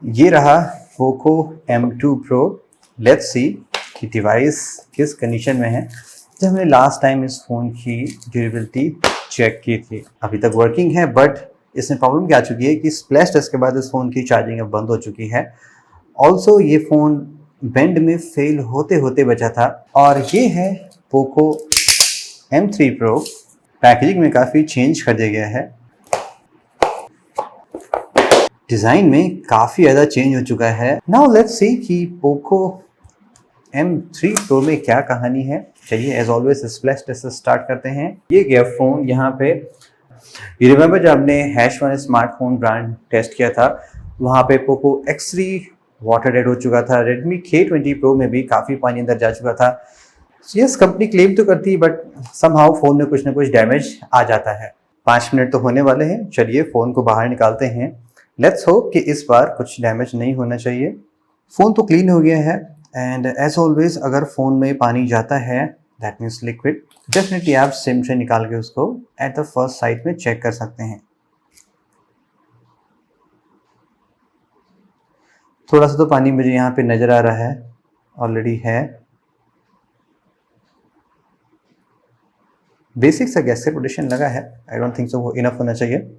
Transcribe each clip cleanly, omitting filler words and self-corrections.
ये रहा Poco M2 Pro। Let's see कि डिवाइस किस कंडीशन में है। जब हमने लास्ट टाइम इस फ़ोन की ड्यूरेबिलिटी चेक की थी, अभी तक वर्किंग है, बट इसमें प्रॉब्लम क्या आ चुकी है कि स्प्लैश टेस्ट के बाद इस फ़ोन की चार्जिंग अब बंद हो चुकी है। ऑल्सो ये फ़ोन बेंड में फेल होते होते बचा था। और ये है पोको M3 Pro। पैकेजिंग में काफ़ी चेंज कर दिया गया है, डिज़ाइन में काफ़ी ज़्यादा चेंज हो चुका है। नाउ लेट्स सी कि पोको M3 Pro में क्या कहानी है। चलिए एज ऑलवेज स्प्लैश टेस्ट से स्टार्ट करते हैं। ये गया फ़ोन यहाँ पे। ये रिमेंबर जब हमने #1 स्मार्टफोन ब्रांड टेस्ट किया था, वहाँ पे पोको X3 वाटर डेड हो चुका था। रेडमी K20 Pro में भी काफ़ी पानी अंदर जा चुका था। यस, कंपनी क्लेम तो करती है, बट समहाउ फ़ोन में कुछ ना कुछ डैमेज आ जाता है। 5 मिनट तो होने वाले हैं, चलिए फ़ोन को बाहर निकालते हैं। लेट्स होप कि इस बार कुछ डैमेज नहीं होना चाहिए। फ़ोन तो क्लीन हो गया है, एंड एज ऑलवेज अगर फ़ोन में पानी जाता है दैट मीन्स लिक्विड, डेफिनेटली आप सिम से निकाल के उसको एट द फर्स्ट साइट में चेक कर सकते हैं। थोड़ा सा तो पानी मुझे यहाँ पे नज़र आ रहा है, ऑलरेडी है। बेसिक सा गैस प्रोटेक्शन लगा है, आई डोंट थिंक सो वो इनफ होना चाहिए।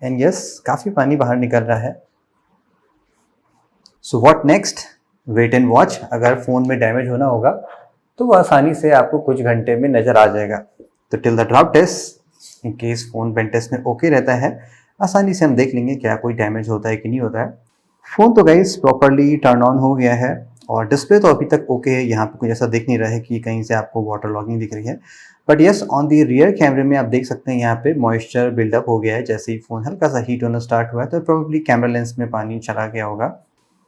एंड यस, काफ़ी पानी बाहर निकल रहा है। So what next, wait and watch. अगर फ़ोन में डैमेज होना होगा तो वो आसानी से आपको कुछ घंटे में नज़र आ जाएगा। तो till the drop test, in case phone pen test में ओके रहता है, आसानी से हम देख लेंगे क्या कोई डैमेज होता है कि नहीं होता है। फ़ोन तो गाइस प्रॉपरली टर्न ऑन हो गया है, और डिस्प्ले तो अभी तक ओके है। यहाँ पे कुछ ऐसा दिख नहीं रहा है कि कहीं से आपको वाटर लॉगिंग दिख रही है। But yes, on the rear कैमरे में आप देख सकते हैं यहाँ पे मॉइस्चर बिल्डअप हो गया है। जैसे ही फ़ोन हल्का सा हीट होना स्टार्ट हुआ है तो प्रोबेबली कैमरा लेंस में पानी चला गया होगा।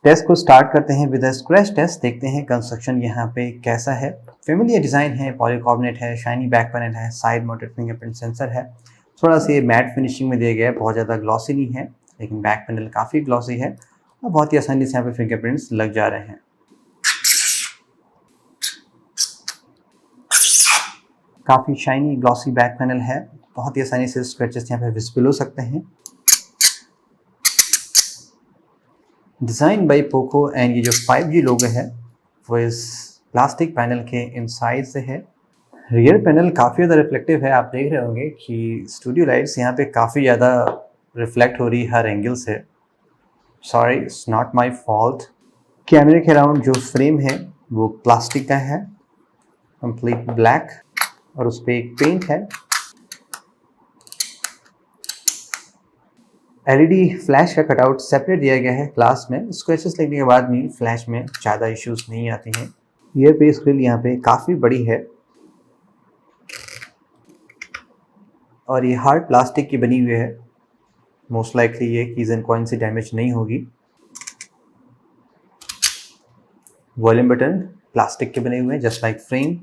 टेस्ट को स्टार्ट करते हैं विद स्क्रैच टेस्ट। देखते हैं कंस्ट्रक्शन यहाँ पे कैसा है। फेमिलियर डिज़ाइन है, पॉलीकार्बोनेट है, शाइनी बैक पैनल है, साइड माउंटेड फिंगरप्रिंट सेंसर है। थोड़ा सा ये मैट फिनिशिंग में दिया गया है, बहुत ज़्यादा ग्लॉसी नहीं है, लेकिन बैक पैनल काफ़ी ग्लॉसी है और बहुत ही आसानी से यहाँ पे फिंगरप्रिंट्स लग जा रहे हैं। काफ़ी शाइनी ग्लॉसी बैक पैनल है, बहुत ही आसानी से स्क्रैचेस यहाँ पे विजिबल हो सकते हैं। डिज़ाइन बाई पोको, एंड ये जो 5G लोगो है वो इस प्लास्टिक पैनल के इनसाइड से है। रियर पैनल काफ़ी ज़्यादा रिफ्लेक्टिव है। आप देख रहे होंगे कि स्टूडियो लाइट्स यहाँ पे काफ़ी ज़्यादा रिफ्लेक्ट हो रही है हर एंगल से। Sorry, it's not my fault. कैमरे के अराउंड जो फ्रेम है वो प्लास्टिक का है, कंप्लीट ब्लैक, और उस पर एक पेंट है। एलईडी फ्लैश का कटआउट सेपरेट दिया गया है ग्लास में। स्क्रैचेस लगने के बाद भी फ्लैश में ज़्यादा इश्यूज नहीं आती हैं। ईयर बेस ग्रिल यहाँ पे काफ़ी बड़ी है, और ये हार्ड प्लास्टिक की बनी हुई है। मोस्ट लाइकली ये कीज एंड कॉइन से डैमेज नहीं होगी। वॉल्यूम बटन प्लास्टिक के बने हुए हैं, just like frame.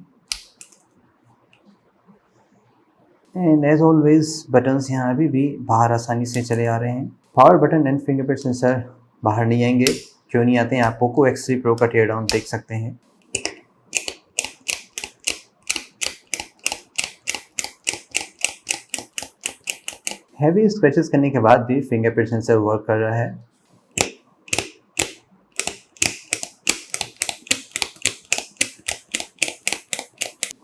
And as always buttons यहाँ अभी भी बाहर आसानी से चले आ रहे हैं। Power button and fingerprint sensor बाहर नहीं आएंगे। क्यों नहीं आते हैं, आप पोको X3 Pro का टेयर डाउन देख सकते हैं। हैवी स्क्रैचेस करने के बाद भी फिंगरप्रिंट सेंसर वर्क कर रहा है।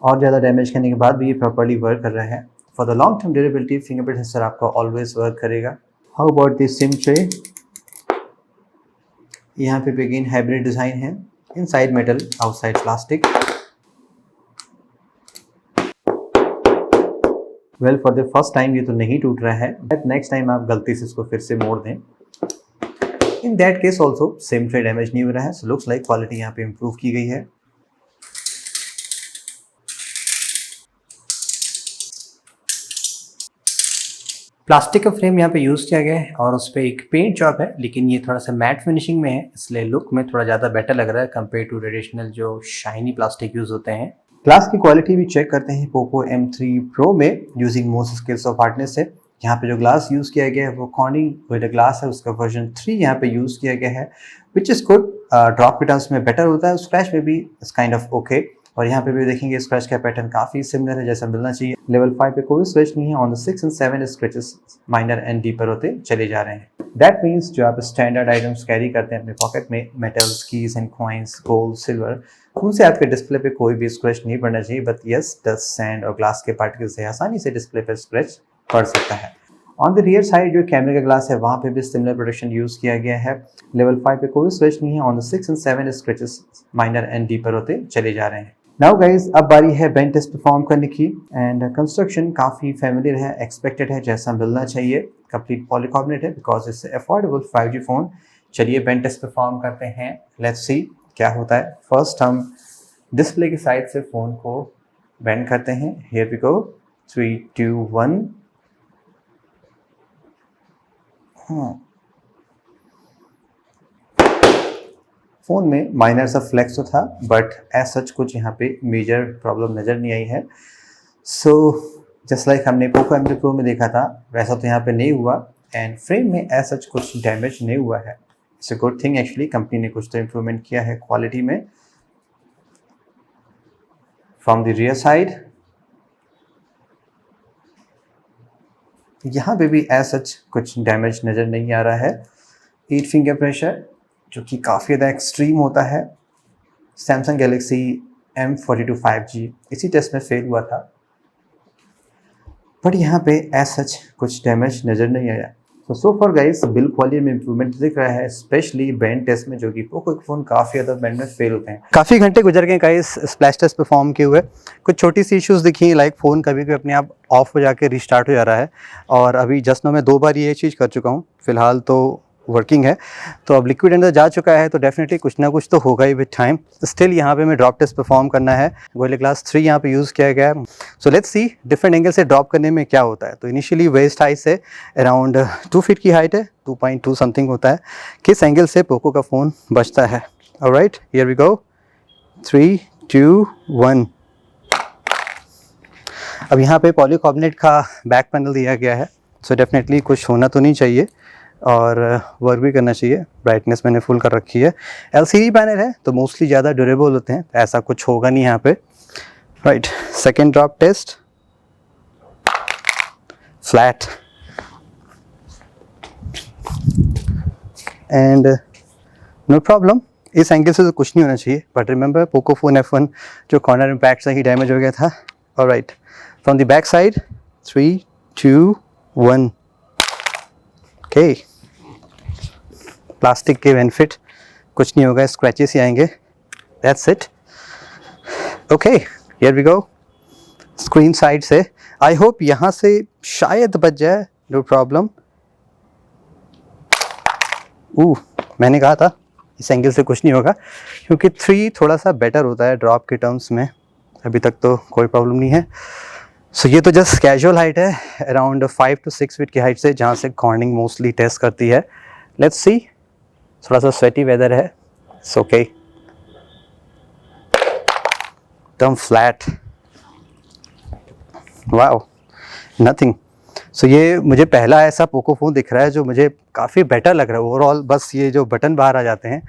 और ज़्यादा डैमेज करने के बाद भी ये प्रॉपर्ली वर्क कर रहा है। For the long term durability fingerprint sensor आपका ऑलवेज वर्क करेगा। How about this SIM tray. यहाँ पे बिगिन हाइब्रिड डिज़ाइन है, inside metal outside plastic. Well, for the first time ये तो नहीं टूट रहा है, बट नेक्स्ट टाइम आप गलती से इसको फिर से मोड़ दें। In that case also SIM tray damage नहीं हो रहा है। सो लुक्स लाइक क्वालिटी यहाँ पे इम्प्रूव की गई है। प्लास्टिक का फ्रेम यहाँ पे यूज़ किया गया है, और उस पर एक पेंट जॉब है, लेकिन ये थोड़ा सा मैट फिनिशिंग में है, इसलिए लुक में थोड़ा ज़्यादा बेटर लग रहा है कंपेयर टू ट्रेडिशनल जो शाइनी प्लास्टिक यूज़ होते हैं। ग्लास की क्वालिटी भी चेक करते हैं पोको M3 Pro में using most skills of hardness से। यहाँ पे जो ग्लास यूज़ किया गया है वो कॉर्निंग विद ग्लास है, उसका वर्जन 3 यहाँ पे यूज़ किया गया है, विच इज़ गुड। ड्रॉप के टर्म्स में बेटर होता है, स्क्रैच में भी इट्स काइंड ऑफ ओके। और यहाँ पे भी देखेंगे स्क्रैच का पैटर्न काफ़ी सिमिलर है जैसा मिलना चाहिए। लेवल 5 पे कोई स्क्रैच नहीं है। On the 6 and 7 scratches minor and deeper होते चले जा रहे हैं। दैट मीन्स जो आप स्टैंडर्ड आइटम्स कैरी करते हैं अपने पॉकेट में, metals, keys and coins, gold, silver, उनसे आपके डिस्प्ले पे कोई भी स्क्रैच नहीं पड़ना चाहिए। बट यस, डस्ट, सैंड और ग्लास के पार्टिकल से आसानी से डिस्प्ले पर स्क्रैच पड़ सकता है। ऑन द रियर साइड जो कैमरे का ग्लास है वहाँ पे भी सिमिलर प्रोटेक्शन यूज़ किया गया है। लेवल 5 पे कोई स्क्रैच नहीं है। On the 6 and 7 scratches minor and deeper होते चले जा रहे हैं। नाउ गाइज, अब बारी है बेन टेस्ट परफॉर्म करने की। एंड कंस्ट्रक्शन काफ़ी फेमिलियर है, एक्सपेक्टेड है, जैसा मिलना चाहिए। कंप्लीट पॉलीकार्बोनेट है because it's affordable 5G phone. चलिए बेन टेस्ट परफॉर्म करते हैं, लेट्स सी क्या होता है। फर्स्ट हम डिस्प्ले की साइड से फ़ोन को बेंड करते हैं। Here we go, 3, 2, 1। फ़ोन में माइनर सा फ्लेक्स तो था बट एज सच कुछ यहाँ पे मेजर प्रॉब्लम नज़र नहीं आई है। सो जस्ट लाइक हमने पोको M3 Pro में देखा था वैसा तो यहाँ पे नहीं हुआ। एंड फ्रेम में एज सच कुछ डैमेज नहीं हुआ है। It's a good thing actually, company ने कुछ तो इम्प्रूवमेंट किया है क्वालिटी में। फ्रॉम द रियर साइड यहाँ पे भी एज सच कुछ डैमेज नज़र नहीं आ रहा है। 8 फिंगर प्रेशर जो कि काफ़ी ज़्यादा एक्सट्रीम होता है। सैमसंग गैलेक्सी M42 5G इसी टेस्ट में फेल हुआ था बट यहाँ पे एज सच कुछ डैमेज नज़र नहीं आया। तो so for guys build quality में इंप्रूवमेंट दिख रहा है, स्पेशली बैंड टेस्ट में, जो कि पोको के फ़ोन काफ़ी ज़्यादा बैंड में फेल होते हैं। काफ़ी घंटे गुजर गए गाइस स्प्लैश टेस्ट परफॉर्म किए हुए। कुछ छोटी सी इश्यूज़ दिखी, लाइक फ़ोन कभी कभी अपने आप ऑफ हो जाके रिस्टार्ट हो जा रहा है। और अभी जस्ट मैं 2 बार ये चीज़ कर चुका हूँ, फिलहाल तो वर्किंग है। तो अब लिक्विड अंदर जा चुका है तो डेफिनेटली कुछ ना कुछ तो होगा ही विद टाइम। स्टिल यहाँ पे मैं ड्रॉप टेस्ट परफॉर्म करना है। गोरिल्ला ग्लास 3 यहाँ पे यूज़ किया गया है। So let's see different angle से ड्रॉप करने में क्या होता है। तो इनिशियली वेस्ट हाइट से अराउंड 2 फीट की हाइट है, 2.2 समथिंग होता है। किस एंगल से पोको का फ़ोन बचता है। Alright, here we go, 3, 2, 1। अब यहाँ पे पॉलीकार्बोनेट का बैक पैनल दिया गया है। सो डेफिनेटली कुछ होना तो नहीं चाहिए और वर्क भी करना चाहिए। ब्राइटनेस मैंने फुल कर रखी है। LCD पैनल है तो मोस्टली ज़्यादा ड्यूरेबल होते हैं, ऐसा कुछ होगा नहीं यहाँ पे। Right, second drop test, flat and no problem. इस एंगल से तो कुछ नहीं होना चाहिए but remember Poco phone F1 जो कॉर्नर इम्पैक्ट से ही डैमेज हो गया था। Alright, from the back side, 3, 2, 1। Okay, plastic के बेनिफिट कुछ नहीं होगा, स्क्रैचेस ही आएंगे, that's it. Okay, here we go, screen side से। आई होप यहाँ से शायद बच जाए, नो प्रॉब्लम। मैंने कहा था इस एंगल से कुछ नहीं होगा क्योंकि 3 थोड़ा सा बेटर होता है ड्रॉप के टर्म्स में। अभी तक तो कोई प्रॉब्लम नहीं है। सो ये तो जस्ट कैजुअल हाइट है, अराउंड 5 to 6 फीट की हाइट से, जहाँ से कॉर्निंग मोस्टली टेस्ट करती है। लेट्स सी, थोड़ा सा स्वेटी वेदर है, it's okay. Term flat, wow, nothing. So ये मुझे पहला ऐसा पोको फ़ोन दिख रहा है जो मुझे काफ़ी बेटर लग रहा है ओवरऑल। बस ये जो बटन बाहर आ जाते हैं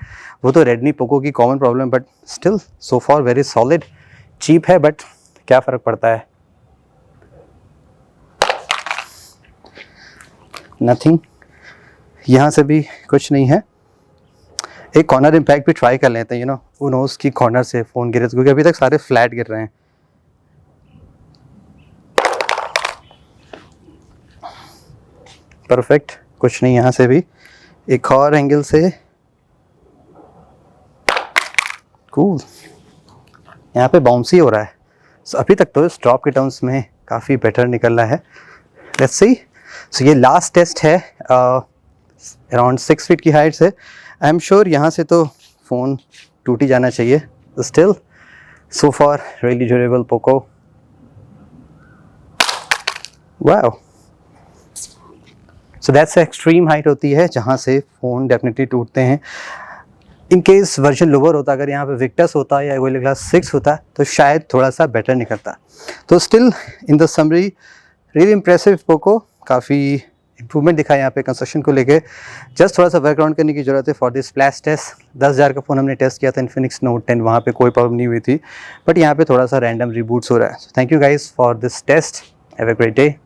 वो तो रेडमी पोको की common problem, but still so for very solid. Cheap है बट क्या फ़र्क पड़ता है, नथिंग। यहाँ से भी कुछ नहीं है। एक कॉर्नर इम्पैक्ट भी ट्राई कर लेते हैं, यू नो, वो नोज़ की कॉर्नर से फ़ोन गिरे, क्योंकि अभी तक सारे फ्लैट गिर रहे हैं। परफेक्ट, कुछ नहीं यहाँ से भी। एक और एंगल से, कूल, यहाँ पे बाउंसी हो रहा है। सो अभी तक तो इस ड्रॉप के टर्म्स में काफ़ी बेटर निकल रहा है। Let's see. सो ये लास्ट टेस्ट है अराउंड 6 फीट की हाइट से। आई एम श्योर यहाँ से तो फ़ोन टूट ही जाना चाहिए। Still so for really durable Poco, wow. So that's extreme height होती है जहाँ से फ़ोन डेफिनेटली टूटते हैं। इन केस वर्जन लोअर होता, अगर यहाँ पे विक्टस होता या गोरिल्ला ग्लास 6 होता तो शायद थोड़ा सा बेटर निकलता। तो still in the summary really impressive Poco, काफ़ी इम्प्रूवमेंट दिखा यहाँ पे कंस्ट्रक्शन को लेके। जस्ट थोड़ा सा वर्कआउट करने की जरूरत है फॉर दिस फ्लैश टेस्ट। 10,000 का फ़ोन हमने टेस्ट किया था इन्फिनिक्स नोट 10, वहाँ पे कोई प्रॉब्लम नहीं हुई थी, बट यहाँ पे थोड़ा सा रैंडम रिबूट्स हो रहा है। Thank you guys for this test, have a great day.